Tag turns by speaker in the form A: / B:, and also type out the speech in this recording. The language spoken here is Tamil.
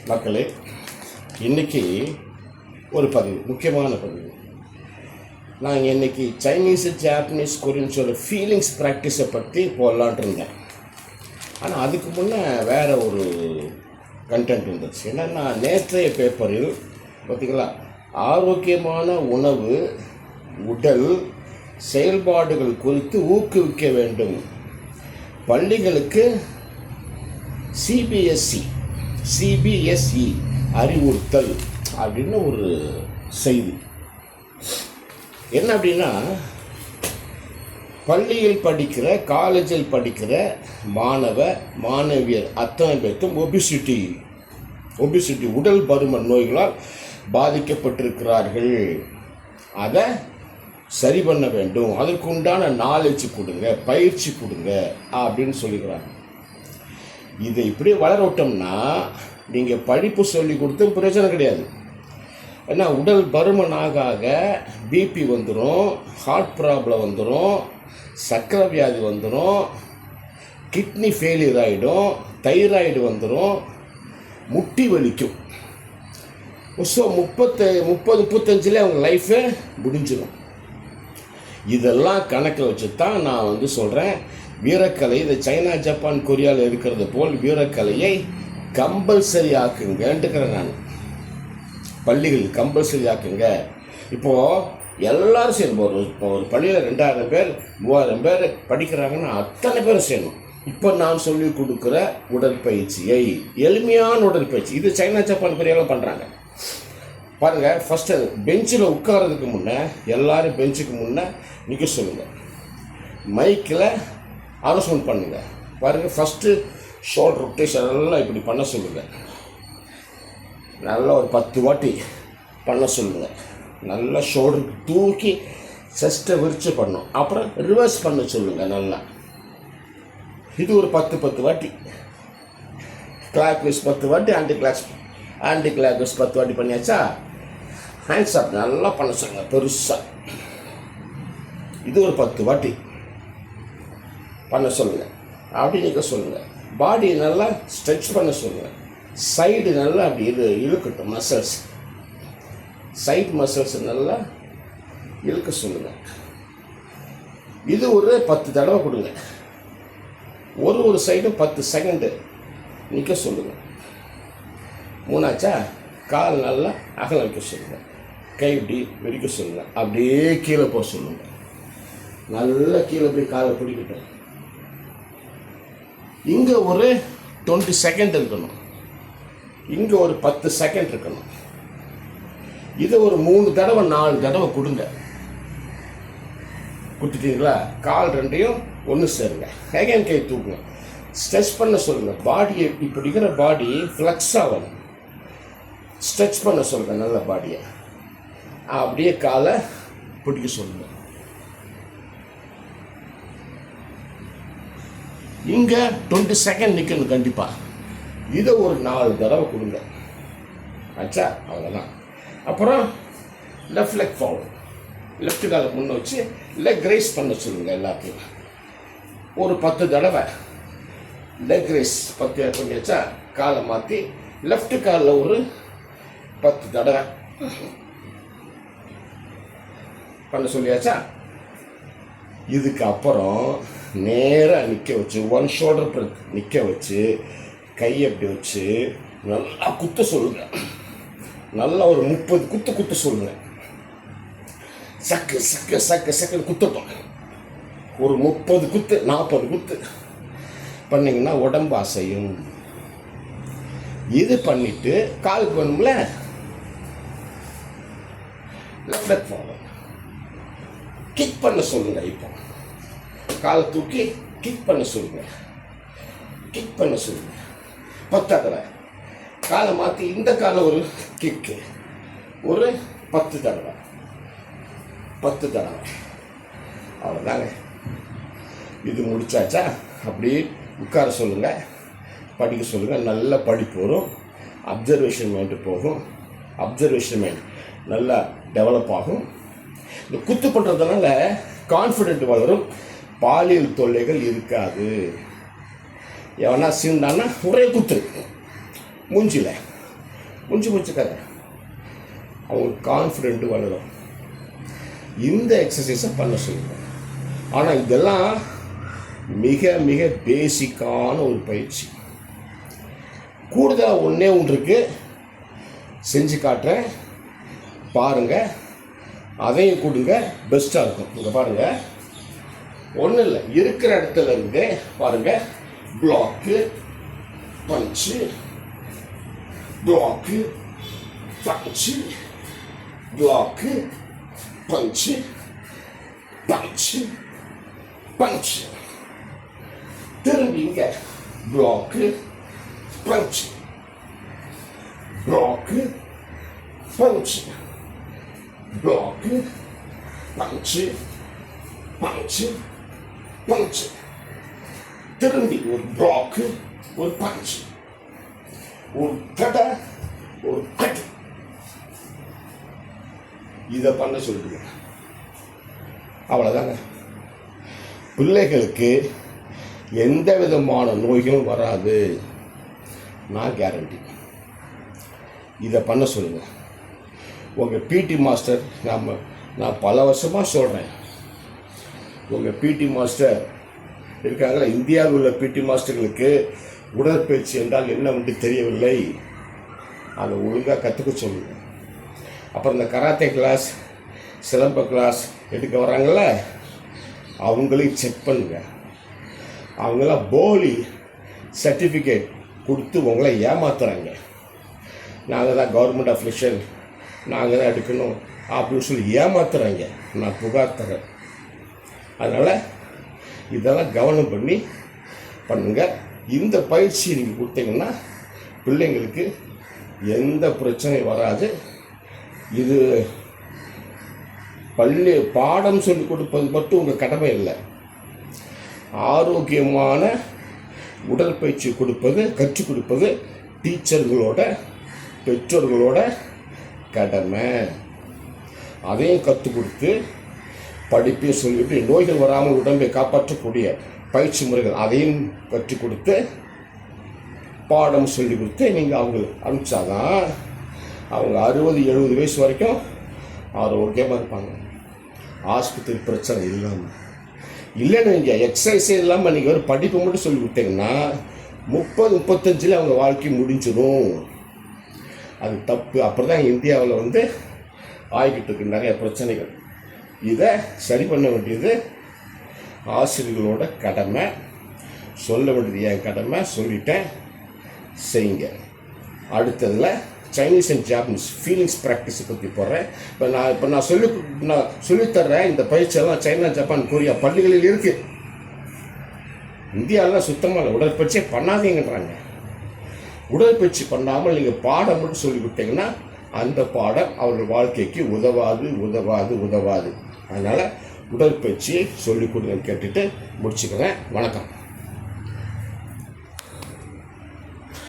A: மக்களே, இன்றைக்கி ஒரு பதிவு, முக்கியமான பதிவு. நான் இன்றைக்கி சைனீஸு, ஜாப்பனீஸ், கொரியன் சொல்ல ஃபீலிங்ஸ் ப்ராக்டிஸை பற்றி போடலான்ட்டு இருந்தேன். ஆனால் அதுக்கு முன்னே வேறு ஒரு கண்டென்ட் இருந்துச்சு. என்னென்னா, நேற்றைய பேப்பரில் பார்த்திங்களா, ஆரோக்கியமான உணவு உடல் செயல்பாடுகள் குறித்து ஊக்குவிக்க வேண்டும், பள்ளிகளுக்கு சிபிஎஸ்இ அறிவுறுத்தல் அப்படின்னு ஒரு செய்தி. என்ன அப்படின்னா, பள்ளியில் படிக்கிற, காலேஜில் படிக்கிற மாணவியர் அத்தனை பேர்த்தும் ஒபிசிட்டி உடல் பருமன் நோய்களால் பாதிக்கப்பட்டிருக்கிறார்கள். அதை சரி பண்ண வேண்டும், அதற்கு உண்டான நாலேஜ் கொடுங்க, பயிற்சி கொடுங்க அப்படின்னு சொல்லிக்கிறாங்க. இதை இப்படி வளர விட்டோம்னா நீங்கள் படிப்பு சொல்லி கொடுத்தும் பிரயோஜனம் கிடையாது. ஏன்னா உடல் பருமன் ஆக பிபி வந்துடும், ஹார்ட் ப்ராப்ளம் வந்துடும், சர்க்கரை வியாதி வந்துடும், கிட்னி ஃபெயிலியர் ஆகிடும், தைராய்டு வந்துடும், முட்டி வலிக்கும். ஸோ 30-35 அவங்க லைஃபே முடிஞ்சிடும். இதெல்லாம் கணக்கில் வச்சு தான் நான் சொல்கிறேன், வீரக்கலை இந்த சைனா, ஜப்பான், கொரியாவில் இருக்கிறது போல் வீரக்கலையை கம்பல்சரி ஆக்குங்கன்ட்டுக்கிறேன் நான். பள்ளிகள் கம்பல்சரி ஆக்குங்க. இப்போது எல்லோரும் செய்யணும். ஒரு பள்ளியில் 2000 பேர் 3000 பேர் படிக்கிறாங்கன்னா அத்தனை பேரும் செய்யணும். இப்போ நான் சொல்லிக் கொடுக்குற உடற்பயிற்சியை, எளிமையான உடற்பயிற்சி, இது சைனா, ஜப்பான், கொரியாவில் பண்ணுறாங்க பாருங்கள். ஃபஸ்ட்டு பெஞ்சில் உட்காரதுக்கு முன்னே எல்லோரும் பெஞ்சுக்கு முன்னே நிற்க சொல்லுங்கள், மைக்கில் அனௌன்ஸ்மெண்ட் பண்ணுங்கள். பாருங்கள், ஃபஸ்ட்டு ஷோல்டர் ரொட்டேஷன் எல்லாம் இப்படி பண்ண சொல்லுங்கள். நல்லா ஒரு 10 வாட்டி பண்ண சொல்லுங்கள். நல்லா ஷோல்டருக்கு தூக்கி செஸ்ட்டை விரித்து பண்ணணும். அப்புறம் ரிவர்ஸ் பண்ண சொல்லுங்கள் நல்லா. இது ஒரு 10 வாட்டி. கிளாக் வைஸ் 10 வாட்டி, ஆன்டி கிளாக் வைஸ் 10 வாட்டி பண்ணியாச்சா? ஹேண்ட்ஸ் அப் நல்லா பண்ண சொல்லுங்கள் பெருசாக. இது ஒரு 10 வாட்டி பண்ண சொல்லுங்கள். அப்படி நிற்க சொல்லுங்கள். பாடி நல்லா ஸ்ட்ரெச் பண்ண சொல்லுங்கள். சைடு நல்லா அப்படி இழுக்கட்டும், மசில்ஸ், சைடு மசில்ஸ் நல்லா இழுக்க சொல்லுங்கள். இது ஒரு 10 தடவை கொடுங்க. ஒரு சைடும் 10 செகண்டு நிற்க சொல்லுங்கள். மூணாச்சா? கால் நல்லா அகல வைக்க சொல்லுங்கள். கை இப்படி விரிக்க சொல்லுங்கள். அப்படியே கீழே போக சொல்லுங்கள். நல்லா கீழே போய் காலை பிடிக்கட்டும். இங்கே ஒரு 20 செகண்ட் இருக்கணும், இங்கே ஒரு 10 செகண்ட் இருக்கணும். இதை ஒரு 3 தடவை 4 தடவை கொடுங்க. கொடுத்துட்டீங்களா? கால் ரெண்டையும் ஒன்று சேருங்க. ஹேகன் கை தூக்குங்க. ஸ்ட்ரெச் பண்ண சொல்லுங்கள். பாடியை இப்படி இருக்கிற பாடி ஃப்ளெக்ஸ் ஆகணும். ஸ்ட்ரெச் பண்ண சொல்லுங்கள் நல்ல பாடியை. அப்படியே காலை பிடிக்க சொல்லுங்கள். இங்கே 20 செகண்ட் நிற்கணும் கண்டிப்பாக. இதை ஒரு 4 தடவை கொடுங்க. ஆச்சா? அவ்வளோதான். அப்புறம் லெஃப்ட் லெக் ஃபார்வர்ட், லெஃப்ட் காலை முன்னே வச்சு லெக் ரைஸ் பண்ண சொல்லுங்கள் எல்லாத்தையும். ஒரு 10 தடவை லெக் ரைஸ் 10 பண்ணியாச்சா? காலை மாற்றி லெஃப்ட் காலில் ஒரு 10 தடவை பண்ண சொல்லியாச்சா? இதுக்கு அப்புறம் நேராக நிற்க வச்சு, 1 ஷோல்டர் பிரெத் நிற்க வச்சு, கையை அப்படி வச்சு நல்லா குத்த சொல்லுங்கள். நல்லா ஒரு 30 குத்த சொல்லுங்கள். சக்கு குத்தட்டும். ஒரு 30 40 குத்து பண்ணிங்கன்னா உடம்பு அசையும். இது பண்ணிவிட்டு காலுக்கு வேணும்ல, லெஃப்ட் லெக் ஃபார்வர்ட் கிக் பண்ண சொல்லுங்கள். இப்போ காலை தூக்கி கிக் பண்ண சொல்லுங்கள். 10 தடவை. காலை மாற்றி இந்த காலை ஒரு கிக்கு ஒரு 10 தடவை. அவ்வளோதாங்க. இது முடிச்சாச்சா? அப்படி உட்கார சொல்லுங்கள், படிக்க சொல்லுங்கள். நல்ல படிப்பு வரும். அப்சர்வேஷன் மைண்டு போகும். அப்சர்வேஷன் மைண்ட் நல்லா டெவலப் ஆகும். இந்த குத்து பண்ணுறதுனால கான்ஃபிடென்ட் வளரும், பாலியல் தொல்லைகள் இருக்காது. எவனா சீண்டான்னா ஒரே குத்து மூஞ்சியில் முடிச்சுக்காத. அவங்களுக்கு கான்ஃபிடென்ட்டு வளரும். இந்த எக்ஸசைஸை பண்ண சொல்லுவேன். ஆனால் இதெல்லாம் மிக மிக பேசிக்கான ஒரு பயிற்சி. கூடுதலாக ஒன்றே செஞ்சு காட்டுறேன், பாருங்கள். அதையும் கொடுங்க, பெஸ்ட்டாக இருக்கும். இங்கே பாருங்கள், ஒன்றும் இல்லை, இருக்கிற இடத்துல இருந்து பாருங்கள். பிளாக்கு, பஞ்சு, பிளாக்கு, பஞ்சு, பிளாக்கு, பஞ்சு, பஞ்சு, பஞ்சு. திரும்பி இங்கே பிளாக்கு, பஞ்சு, பிளாக்கு, பஞ்சு, பிளாக்கு, பஞ்சு, பஞ்சு, பஞ்சு. திரும்பி ஒரு பிளாக்கு, ஒரு பஞ்சு, ஒரு கடை, ஒரு கட்டு. இதை பண்ண சொல்லுங்க. அவ்வளோதாங்க. பிள்ளைகளுக்கு எந்த விதமான நோய்களும் வராது, நான் கேரண்டி. இதை பண்ண சொல்லுங்கள். உங்கள் பிடி மாஸ்டர், நான் பல வருஷமாக சொல்கிறேன், உங்கள் பிடி மாஸ்டர் இருக்காங்களா, இந்தியாவில் உள்ள பிடி மாஸ்டர்களுக்கு உடற்பயிற்சி என்றால் என்ன என்று தெரியவில்லை. அதை ஒழுங்காக கற்றுக்க சொல்லுங்கள். அப்புறம் இந்த கராத்தே கிளாஸ், சிலம்ப கிளாஸ் எடுக்க வராங்கள, அவங்களையும் செக் பண்ணுங்கள். அவங்களாம் போலி சர்டிஃபிகேட் கொடுத்து உங்களை ஏமாத்துறாங்க. நாங்கள் தான் கவர்மெண்ட் அஃபிஷியல், நாங்கள் தான் எடுக்கணும் அப்படின்னு சொல்லி ஏமாத்துறாங்க. நான் புகார் தரேன். அதனால் இதெல்லாம் கவனம் பண்ணி பண்ணுங்கள். இந்த பயிற்சி நீங்கள் கொடுத்தீங்கன்னா பிள்ளைங்களுக்கு எந்த பிரச்சனையும் வராது. இது பாடம் சொல்லிக் கொடுப்பது மட்டும் உங்கள் கடமை இல்லை, ஆரோக்கியமான உடற்பயிற்சி கற்றுக் கொடுப்பது டீச்சர்களோட, பெற்றோர்களோட கடமை. அதையும் கற்றுக் கொடுத்து படிப்பையும் சொல்லிவிட்டு நோய்கள் வராமல் உடம்பை காப்பாற்றக்கூடிய பயிற்சி முறைகள் அதையும் கற்றுக் கொடுத்து பாடம் சொல்லி கொடுத்து நீங்கள் அவங்களுக்கு அனுப்பிச்சாதான் அவங்க 60-70 வயசு வரைக்கும் ஆரோக்கியமாக இருப்பாங்க. ஆஸ்பத்திரி பிரச்சனை இல்லாமல். இல்லைன்னு நீங்கள் எக்ஸசைஸே இல்லாமல் நீங்கள் ஒரு படிப்பு மட்டும் சொல்லி கொடுத்தீங்கன்னா 30-35 அவங்க வாழ்க்கை முடிஞ்சிடும். அது தப்பு. அப்புறம் தான் இந்தியாவில் ஆகிக்கிட்டு இருக்கு நிறைய பிரச்சனைகள். இதை சரி பண்ண வேண்டியது ஆசிரியர்களோட கடமை. சொல்ல வேண்டியது என் கடமை. சொல்லிட்டேன், செய்யுங்க. அடுத்ததில் சைனீஸ் அண்ட் ஜாப்பனீஸ் ஃபீலிங்ஸ் ப்ராக்டிஸை பற்றி போடுறேன். இப்போ நான் சொல்லித்தர்றேன். இந்த பயிற்சியெல்லாம் சைனா, ஜப்பான், கொரியா பள்ளிகளில் இருக்குது. இந்தியாவில் சுத்தமாக உடற்பயிற்சியே பண்ணாதீங்கன்றாங்க. உடற்பயிற்சி பண்ணாமல் நீங்கள் பாடம் மட்டும் சொல்லி கொடுத்தீங்கன்னா அந்த பாடம் அவர்கள் வாழ்க்கைக்கு உதவாது. அதனால் உடற்பயிற்சியை சொல்லிக் கொடுங்கன்னு கேட்டுட்டு முடிச்சுக்கிறேன். வணக்கம்.